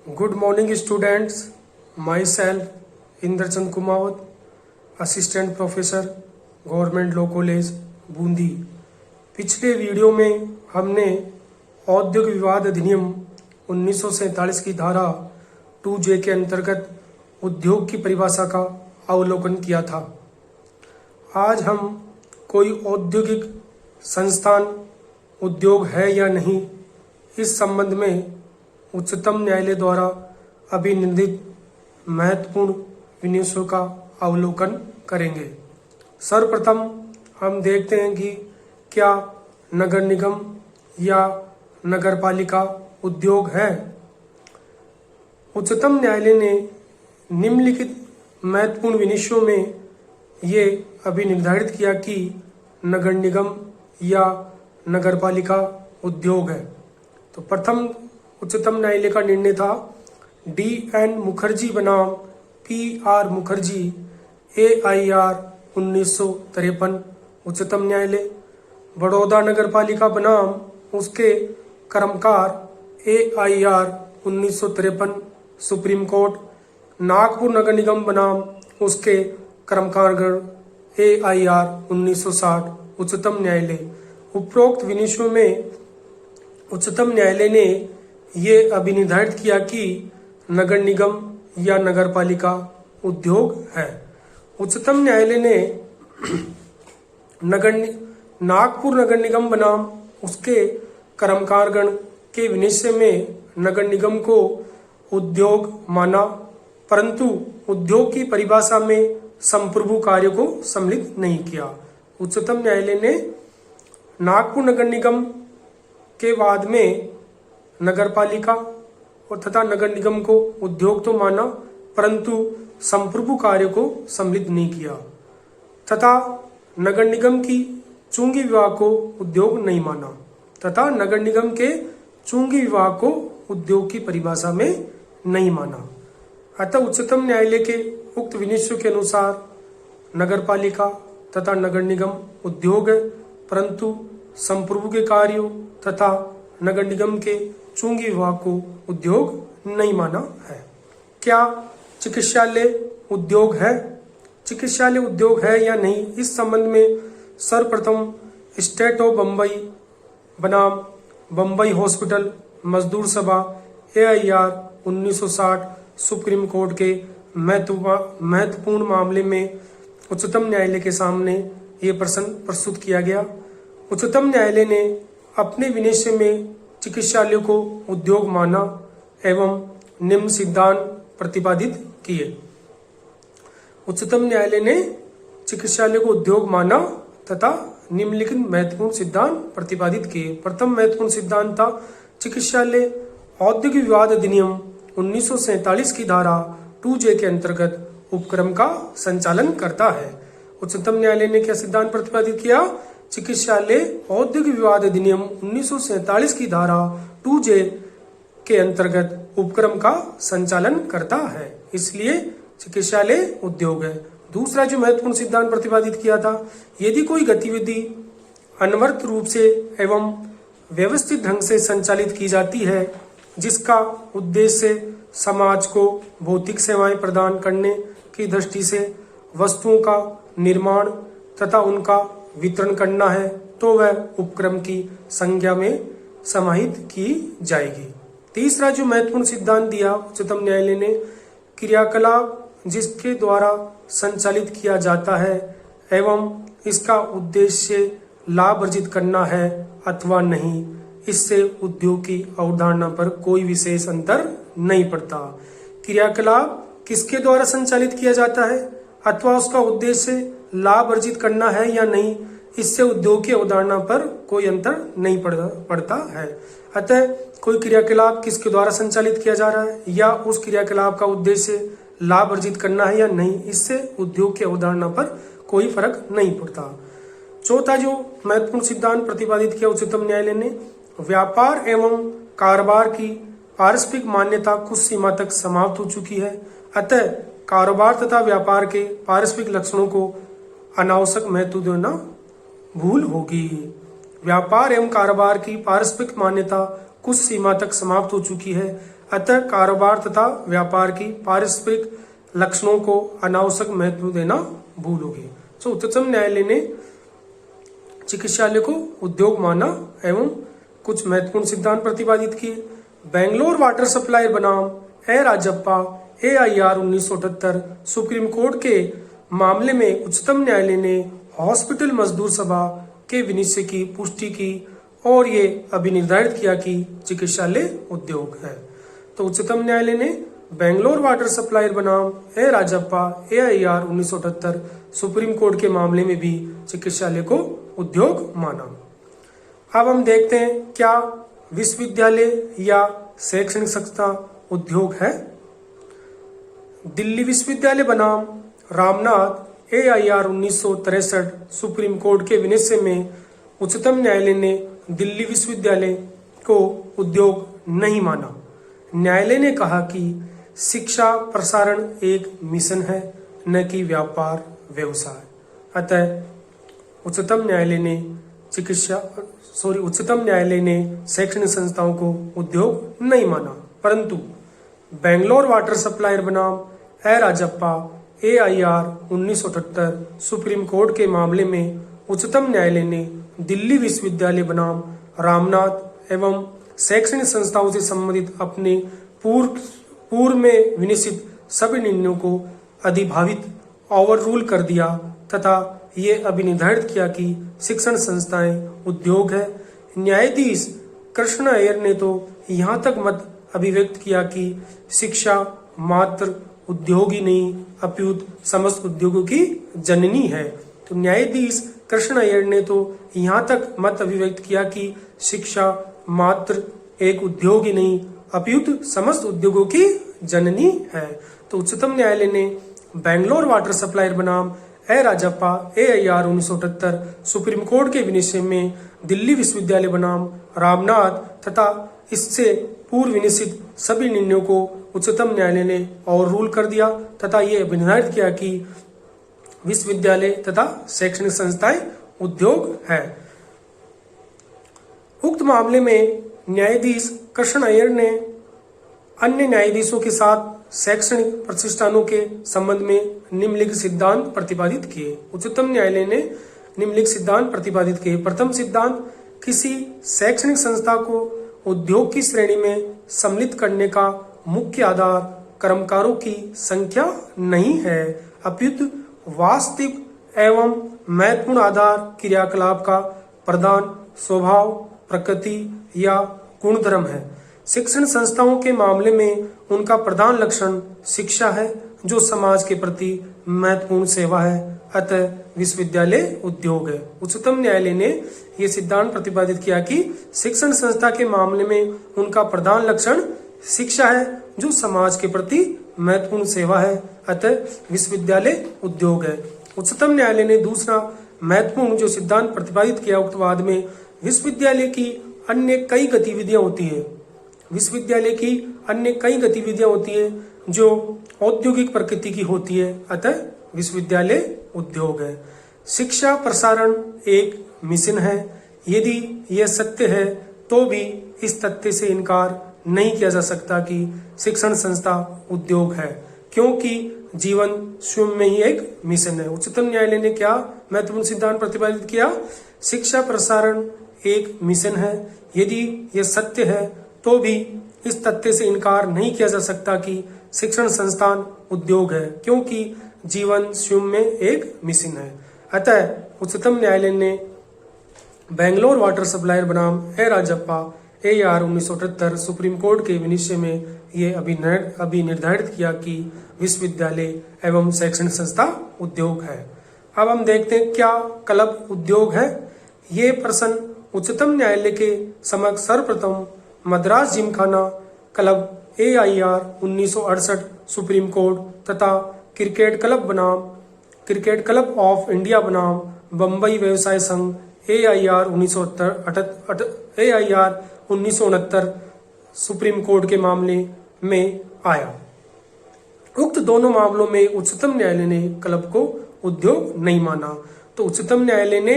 Good morning students, myself Indrachand Kumawat, Assistant Professor, Government Law College, Bundi. पिछले video में हमने औद्योगिक विवाद अधिनियम 1947 की धारा 2J के अंतर्गत उद्योग की परिभाषा का अवलोकन किया था। आज हम कोई औद्योगिक संस्थान उद्योग है या नहीं, इस संबंध में उच्चतम न्यायालय द्वारा अभिनिर्णित महत्वपूर्ण विनिर्देशों का अवलोकन करेंगे। सर्वप्रथम हम देखते हैं कि क्या नगर निगम या नगरपालिका उद्योग है। उच्चतम न्यायालय ने निम्नलिखित महत्वपूर्ण विनिर्देशों में ये अभिनिर्धारित किया कि नगर निगम या नगरपालिका उद्योग है। तो प्रथम उच्चतम न्यायालय का निर्णय था D.N. मुखर्जी बनाम P.R. मुखर्जी AIR 1953 उच्चतम न्यायालय। बड़ौदा नगरपालिका बनाम उसके कर्मकार AIR 1953 सुप्रीम कोर्ट। नागपुर नगर निगम बनाम उसके कर्मकारगण AIR 1960 उच्चतम न्यायालय। उपरोक्त विनिर्देशों में उच्चतम न्यायालय ने ये अभिनिर्धारित किया कि नगर निगम या नगरपालिका उद्योग है। उच्चतम न्यायालय ने नागपुर नगर निगम बनाम उसके कर्मकारगण के विनिर्देश में नगर निगम को उद्योग माना, परंतु उद्योग की परिभाषा में संप्रभु कार्य को सम्मिलित नहीं किया। उच्चतम न्यायालय ने नागपुर नगर निगम के बाद में नगरपालिका और तथा नगर निगम को उद्योग तो माना, परंतु संप्रभु कार्य को सम्मिलित नहीं किया तथा नगर निगम की चुंगी विभाग को उद्योग नहीं माना तथा नगर निगम के चुंगी विभाग को उद्योग की परिभाषा में नहीं माना। अतः उच्चतम न्यायालय के उक्त विनिर्देशों के अनुसार नगरपालिका तथा नगर निगम उद्योग है, परंतु संप्रभु के कार्यों तथा नगर निगम के चुंगी विभाग को उद्योग नहीं माना है। क्या चिकित्सालय उद्योग है? चिकित्सालय उद्योग है या नहीं, इस संबंध में सर्वप्रथम स्टेट ऑफ बम्बई बनाम बम्बई हॉस्पिटल मजदूर सभा AIR 1960 सुप्रीम कोर्ट के महत्वपूर्ण मामले में उच्चतम न्यायालय के सामने ये प्रश्न प्रस्तुत किया गया। उच्चतम न्यायालय ने अपने विनिर्देश में चिकित्सालयों को उद्योग माना एवं निम्न सिद्धांत प्रतिपादित किए। उच्चतम न्यायालय ने चिकित्सालय को उद्योग माना तथा निम्नलिखित महत्वपूर्ण सिद्धांत प्रतिपादित किए। प्रथम महत्वपूर्ण सिद्धांत था चिकित्सालय औद्योगिक विवाद अधिनियम 1947 की धारा 2J के अंतर्गत उपक्रम का संचालन करता है। उच्चतम न्यायालय ने क्या सिद्धांत प्रतिपादित किया? चिकित्सालय औद्योगिक विवाद अधिनियम 1947 की धारा 2J के अंतर्गत उपक्रम का संचालन करता है, इसलिए चिकित्सालय उद्योग है। दूसरा जो महत्वपूर्ण सिद्धांत प्रतिपादित किया था, यदि कोई गतिविधि अनवरत रूप से एवं व्यवस्थित ढंग से संचालित की जाती है जिसका उद्देश्य समाज को भौतिक सेवाएं प्रदान करने की दृष्टि से वस्तुओं का निर्माण तथा उनका वितरण करना है, तो वह उपक्रम की संज्ञा में समाहित की जाएगी। तीसरा जो महत्वपूर्ण सिद्धांत दिया उच्चतम न्यायालय ने, क्रियाकलाप जिसके द्वारा संचालित किया जाता है एवं इसका उद्देश्य लाभ अर्जित करना है अथवा नहीं, इससे उद्योग की अवधारणा पर कोई विशेष अंतर नहीं पड़ता। क्रियाकलाप किसके द्वारा संचालित किया जाता है अथवा उसका उद्देश्य लाभ अर्जित करना है या नहीं, इससे उद्योग की अवधारणा पर कोई अंतर नहीं पड़ता है। अतः कोई क्रियाकलाप किसके द्वारा संचालित किया जा रहा है या उस क्रियाकलाप का उद्देश्य लाभ अर्जित करना है या नहीं, इससे उद्योग की अवधारणा पर कोई फर्क नहीं पड़ता। चौथा जो महत्वपूर्ण सिद्धांत प्रतिपादित किया उच्चतम न्यायालय ने, व्यापार एवं कारोबार की पारस्परिक मान्यता कुछ सीमा तक समाप्त हो चुकी है, अतः कारोबार तथा व्यापार के पारस्परिक लक्षणों को अनावश्यक महत्व देना भूल होगी। व्यापार एवं कारोबार की पारस्परिक मान्यता कुछ सीमा तक समाप्त हो चुकी है, अतः कारोबार तथा व्यापार की पारस्परिक लक्षणों को अनावश्यक महत्व देना भूलोगे। तो उच्चतम न्यायालय ने चिकित्सालय को उद्योग माना एवं कुछ महत्वपूर्ण सिद्धांत प्रतिपादित किए। बेंगलोर वाटर सप्लायर बनाम ए राजप्पा AIR 1978 सुप्रीम कोर्ट के मामले में उच्चतम न्यायालय ने हॉस्पिटल मजदूर सभा के विनिश्चय की पुष्टि की और ये अभिनिर्धारित किया कि चिकित्सालय उद्योग है। तो उच्चतम न्यायालय ने बेंगलोर वाटर सप्लायर बनाम ए राजप्पा AIR 1978 सुप्रीम कोर्ट के मामले में भी चिकित्सालय को उद्योग माना। अब हम देखते हैं क्या विश्वविद्यालय या शैक्षणिक संस्था उद्योग है। दिल्ली विश्वविद्यालय बनाम रामनाथ AIR 1963 सुप्रीम कोर्ट के विनिश्चय में उच्चतम न्यायालय ने दिल्ली विश्वविद्यालय को उद्योग नहीं माना। न्यायालय ने कहा कि शिक्षा प्रसारण एक मिशन है, न कि व्यापार व्यवसाय। अतः उच्चतम न्यायालय ने शैक्षणिक संस्थाओं को उद्योग नहीं माना, परंतु बेंगलोर वाटर सप्लायर बनाम ए राजप्पा AIR 1978 सुप्रीम कोर्ट के मामले में उच्चतम न्यायालय ने दिल्ली विश्वविद्यालय बनाम रामनाथ एवं शैक्षणिक संस्थाओं से संबंधित अपने पूर्व में विनिश्चित सभी निर्णयों को अधिभावित ओवर रूल कर दिया तथा ये अभिनिर्धारित किया कि शिक्षण संस्थाएं उद्योग है। न्यायाधीश कृष्ण अय्यर ने तो यहाँ तक मत अभिव्यक्त किया कि शिक्षा मात्र उद्योग ही नहीं अपितु समस्त उद्योगों की जननी है। तो न्यायाधीश कृष्ण अय्यर ने तो यहाँ तक मत अभिव्यक्त किया कि शिक्षा मात्र एक उद्योग ही नहीं अपितु समस्त उद्योगों की जननी है। तो उच्चतम न्यायालय ने बेंगलोर वाटर सप्लायर बनाम ए राजप्पा AIR 1978 सुप्रीम कोर्ट के विनिश्चय में दिल्ली विश्वविद्यालय बनाम रामनाथ तथा इससे पूर्व विनिश्चित सभी निर्णयों को उच्चतम न्यायालय ने और रूल कर दिया तथा ये अभिनिर्धारित किया कि विश्वविद्यालय तथा शैक्षणिक संस्थाएं उद्योग है। उक्त मामले में न्यायाधीश कृष्ण अय्यर ने अन्य न्यायाधीशों के साथ शैक्षणिक प्रतिष्ठानों के संबंध में निम्नलिखित सिद्धांत प्रतिपादित किए। उच्चतम न्यायालय ने निम्नलिखित सिद्धांत प्रतिपादित किए। प्रथम सिद्धांत, किसी शैक्षणिक संस्था को उद्योग की श्रेणी में सम्मिलित करने का मुख्य आधार कर्मकारों की संख्या नहीं है अपितु वास्तविक एवं महत्वपूर्ण आधार क्रियाकलाप का प्रधान स्वभाव, प्रकृति या गुणधर्म है। शिक्षण संस्थाओं के मामले में उनका प्रधान लक्षण शिक्षा है जो समाज के प्रति महत्वपूर्ण सेवा है, अतः विश्वविद्यालय उद्योग है। उच्चतम न्यायालय ने यह सिद्धांत प्रतिपादित किया कि शिक्षण संस्था के मामले में उनका प्रधान लक्षण शिक्षा है जो समाज के प्रति महत्वपूर्ण सेवा है, अतः विश्वविद्यालय उद्योग है। उच्चतम न्यायालय ने दूसरा महत्वपूर्ण जो सिद्धांत प्रतिपादित किया उक्त वाद में, विश्वविद्यालय की अन्य कई गतिविधियां होती है। विश्वविद्यालय की अन्य कई गतिविधियां होती है जो औद्योगिक प्रकृति की होती है, अतः विश्वविद्यालय उद्योग है। शिक्षा प्रसारण एक मिशन है। यदि यह सत्य है तो भी इस तथ्य से इनकार नहीं किया जा सकता कि शिक्षण संस्था उद्योग है, क्योंकि जीवन स्वयं में ही एक मिशन है। उच्चतम न्यायालय ने क्या महत्वपूर्ण सिद्धांत प्रतिपादित किया? शिक्षा प्रसारण एक मिशन है। यदि यह सत्य है तो भी इस तथ्य से इनकार नहीं किया जा सकता कि शिक्षण संस्थान उद्योग है, क्योंकि जीवन स्वयं में एक मिशन है। अतः उच्चतम न्यायालय ने बेंगलोर वाटर सप्लायर बनाम ए राजप्पा AR 1978 सुप्रीम कोर्ट के विनिश्चय में ये अभिनिर्धारित किया कि विश्वविद्यालय एवं शैक्षणिक संस्था उद्योग है। अब हम देखते हैं क्या क्लब उद्योग है। ये प्रश्न उच्चतम न्यायालय के समक्ष सर्वप्रथम Madras Gymkhana club AIR 1968 supreme court तथा क्रिकेट क्लब ऑफ इंडिया बनाम बम्बई व्यवसाय संघ AIR 1969 सुप्रीम कोर्ट के मामले में आया। उक्त दोनों मामलों में उच्चतम न्यायालय ने क्लब को उद्योग नहीं माना। तो उच्चतम न्यायालय ने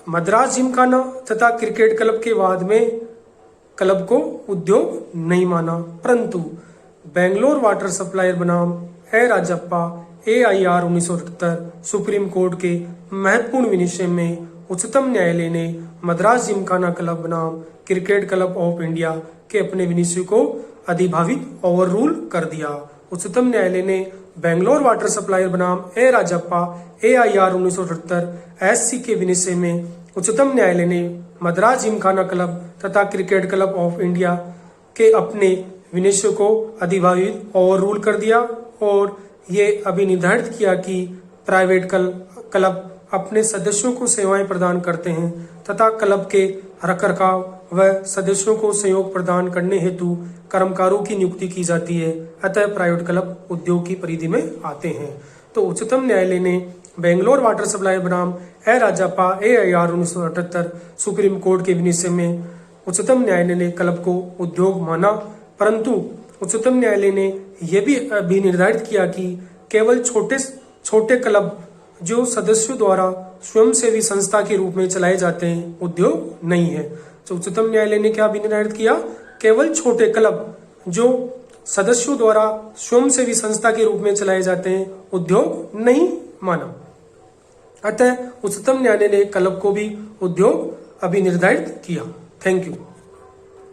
मद्रास जिमखाना तथा क्रिकेट क्लब के वाद में क्लब को उद्योग नहीं माना, परंतु बेंगलोर वाटर सप्लायर बनाम ए राजप्पा AIR 1978 सुप्रीम कोर्ट के महत्वपूर्ण विनिश्चय में उच्चतम न्यायालय ने मद्रास जिमखाना क्लब बनाम क्रिकेट क्लब ऑफ इंडिया के अपने विनिश्चय को अधिभावित ओवर रूल कर दिया। उच्चतम न्यायालय ने बेंगलोर वाटर सप्लायर बनाम ए राजप्पा AIR 1978 SC के विनिश्चय में उच्चतम न्यायालय ने मद्रास जिमखाना क्लब तथा क्रिकेट क्लब ऑफ इंडिया के अपने विनिश्चय को अधिभावित ओवर रूल कर दिया और ये अभी निर्धारित किया कि प्राइवेट क्लब अपने सदस्यों को सेवाएं प्रदान करते हैं तथा क्लब के रखरखाव व सदस्यों को सहयोग प्रदान करने हेतु कर्मकारों की नियुक्ति की जाती है, अतः प्राइवेट क्लब उद्योग की परिधि में आते हैं। तो उच्चतम न्यायालय ने बेंगलोर वाटर सप्लाई बनाम ए राजप्पा AIR 1978 सुप्रीम कोर्ट के विनिश्चय में उच्चतम न्यायालय ने क्लब को उद्योग माना, परंतु उच्चतम न्यायालय ने यह भी निर्धारित किया कि केवल छोटे क्लब जो सदस्यों द्वारा स्वयंसेवी संस्था के रूप में चलाए जाते हैं उद्योग नहीं है। तो उच्चतम न्यायालय ने क्या भी निर्धारित किया, केवल छोटे क्लब जो सदस्यों द्वारा स्वयंसेवी संस्था के रूप में चलाए जाते हैं उद्योग नहीं माना। अतः उच्चतम न्यायालय ने क्लब को भी उद्योग अभी निर्धारित किया। Thank you.